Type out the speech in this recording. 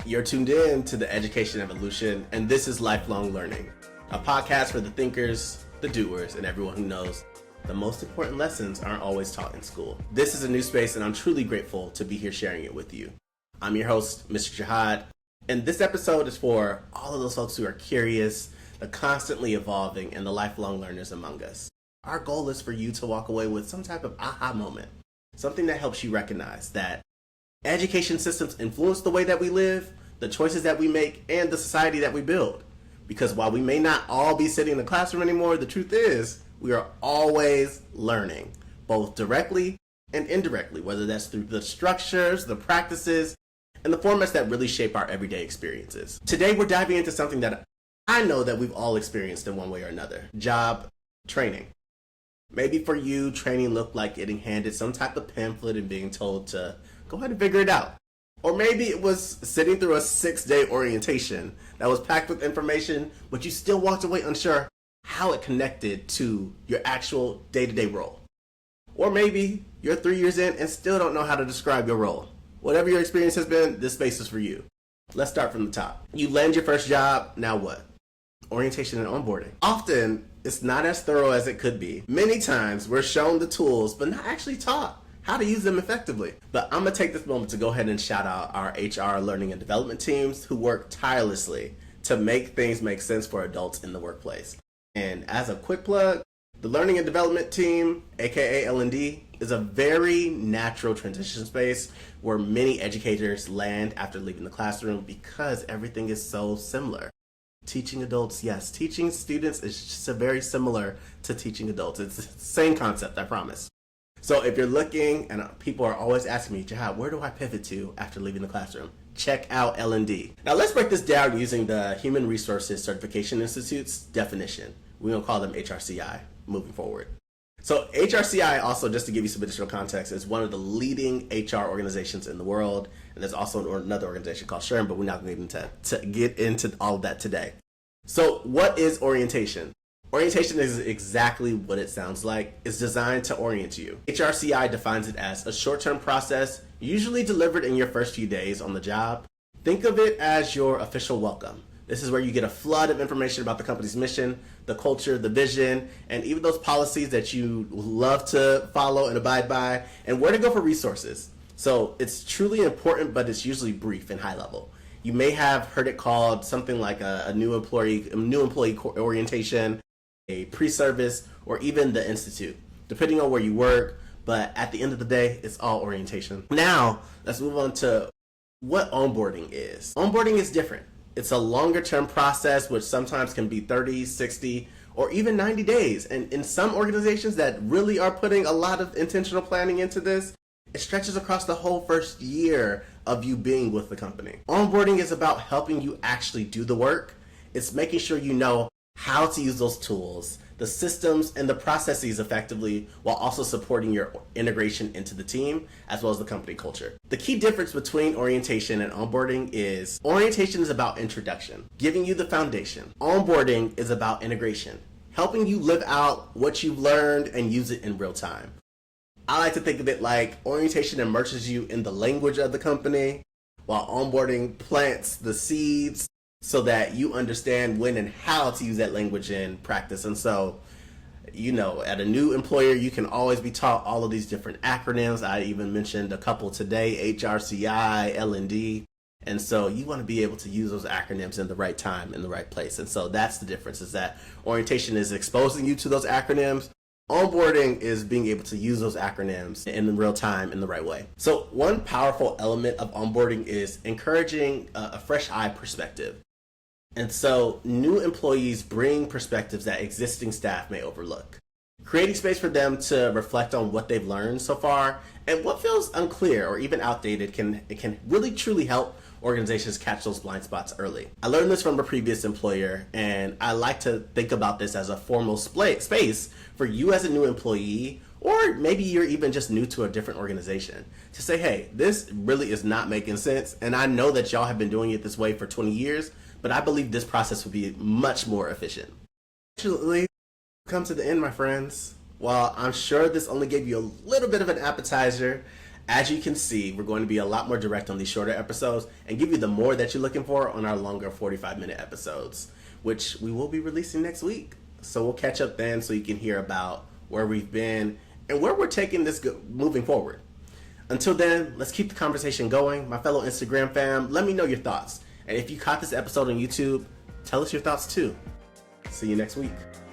You're tuned in to the Education Evolution, and this is Lifelong Learning, a podcast for the thinkers, the doers, and everyone who knows the most important lessons aren't always taught in school. This is a new space, and I'm truly grateful to be here sharing it with you. I'm your host, Mr. Jihad, and this episode is for all of those folks who are curious, the constantly evolving, and the lifelong learners among us. Our goal is for you to walk away with some type of aha moment, something that helps you recognize that education systems influence the way that we live, the choices that we make, and the society that we build. Because while we may not all be sitting in the classroom anymore, the truth is we are always learning, both directly and indirectly, whether that's through the structures, the practices, and the formats that really shape our everyday experiences. Today, we're diving into something that I know that we've all experienced in one way or another: job training. Maybe for you, training looked like getting handed some type of pamphlet and being told to go ahead and figure it out. Or maybe it was sitting through a 6-day orientation that was packed with information, but you still walked away unsure how it connected to your actual day-to-day role. Or maybe you're 3 years in and still don't know how to describe your role. Whatever your experience has been, this space is for you. Let's start from the top. You land your first job, now what? Orientation and onboarding. Often, it's not as thorough as it could be. Many times, we're shown the tools, but not actually taught how to use them effectively. But I'm gonna take this moment to go ahead and shout out our HR learning and development teams who work tirelessly to make things make sense for adults in the workplace. And as a quick plug, the learning and development team, aka L&D, is a very natural transition space where many educators land after leaving the classroom because everything is so similar. Teaching adults, yes. Teaching students is just very similar to teaching adults. It's the same concept, I promise. So if you're looking, and people are always asking me, Jihad, where do I pivot to after leaving the classroom? Check out L&D. Now let's break this down using the Human Resources Certification Institute's definition. We're going to call them HRCI moving forward. So HRCI, also, just to give you some additional context, is one of the leading HR organizations in the world. And there's also another organization called SHRM, but we're not going to get into all of that today. So what is orientation? Orientation is exactly what it sounds like. It's designed to orient you. HRCI defines it as a short-term process, usually delivered in your first few days on the job. Think of it as your official welcome. This is where you get a flood of information about the company's mission, the culture, the vision, and even those policies that you love to follow and abide by, and where to go for resources. So it's truly important, but it's usually brief and high level. You may have heard it called something like a new employee orientation, a pre-service, or even the institute, depending on where you work. But at the end of the day, it's all orientation. Now, let's move on to what onboarding is. Onboarding is different. It's a longer term process, which sometimes can be 30, 60, or even 90 days. And in some organizations that really are putting a lot of intentional planning into this, it stretches across the whole first year of you being with the company. Onboarding is about helping you actually do the work. It's making sure you know how to use those tools, the systems, and the processes effectively, while also supporting your integration into the team as well as the company culture. The key difference between orientation and onboarding is orientation is about introduction, giving you the foundation. Onboarding is about integration, helping you live out what you've learned and use it in real time. I like to think of it like orientation immerses you in the language of the company, while onboarding plants the seeds so that you understand when and how to use that language in practice. And so, at a new employer, you can always be taught all of these different acronyms. I even mentioned a couple today: HRCI, L&D. And so you want to be able to use those acronyms in the right time, in the right place. And so that's the difference, is that orientation is exposing you to those acronyms. Onboarding is being able to use those acronyms in real time in the right way. So one powerful element of onboarding is encouraging a fresh eye perspective. And so new employees bring perspectives that existing staff may overlook, creating space for them to reflect on what they've learned so far and what feels unclear or even outdated can really truly help organizations catch those blind spots early. I learned this from a previous employer, and I like to think about this as a formal space for you as a new employee, or maybe you're even just new to a different organization, to say, hey, this really is not making sense, and I know that y'all have been doing it this way for 20 years, but I believe this process would be much more efficient. Actually, come to the end, my friends. While I'm sure this only gave you a little bit of an appetizer, As you can see, we're going to be a lot more direct on these shorter episodes and give you the more that you're looking for on our longer 45-minute episodes, which we will be releasing next week. So we'll catch up then so you can hear about where we've been and where we're taking this moving forward. Until then, let's keep the conversation going. My fellow Instagram fam, let me know your thoughts. And if you caught this episode on YouTube, tell us your thoughts too. See you next week.